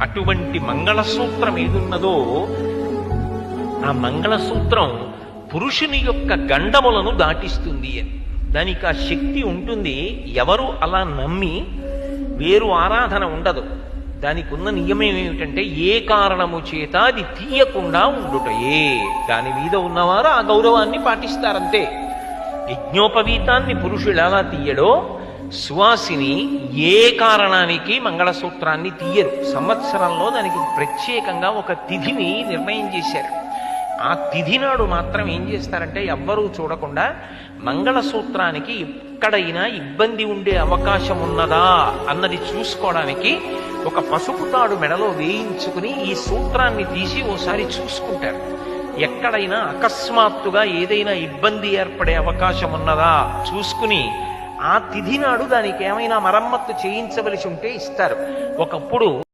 అటువంటి మంగళసూత్రం ఏదున్నదో ఆ మంగళసూత్రం పురుషుని యొక్క గండములను దాటిస్తుంది అని. దానికి ఆ శక్తి ఉంటుంది. ఎవరు అలా నమ్మి వేరు ఆరాధన ఉండదు. దానికి ఉన్న నియమం ఏమిటంటే ఏ కారణము చేత అది తీయకుండా ఉండుటయే. దాని మీద ఉన్నవారు ఆ గౌరవాన్ని పాటిస్తారంతే. యజ్ఞోపవీతాన్ని పురుషుడు ఎలా తీయడో సువాసిని ఏ కారణానికి మంగళసూత్రాన్ని తీయరు. సంవత్సరంలో దానికి ప్రత్యేకంగా ఒక తిథిని నిర్ణయం చేశారు. ఆ తిథి నాడు మాత్రం ఏం చేస్తారంటే ఎవ్వరూ చూడకుండా మంగళసూత్రానికి ఎక్కడైనా ఇబ్బంది ఉండే అవకాశం ఉన్నదా అన్నది చూసుకోవడానికి ఒక పసుపు తాడు మెడలో వేయించుకుని ఈ సూత్రాన్ని తీసి ఓసారి చూసుకుంటారు. ఎక్కడైనా అకస్మాత్తుగా ఏదైనా ఇబ్బంది ఏర్పడే అవకాశం ఉన్నదా చూసుకుని ఆ తిథి నాడు దానికి ఏమైనా మరమ్మత్తు చేయించవలసి ఉంటే ఇస్తారు. ఒకప్పుడు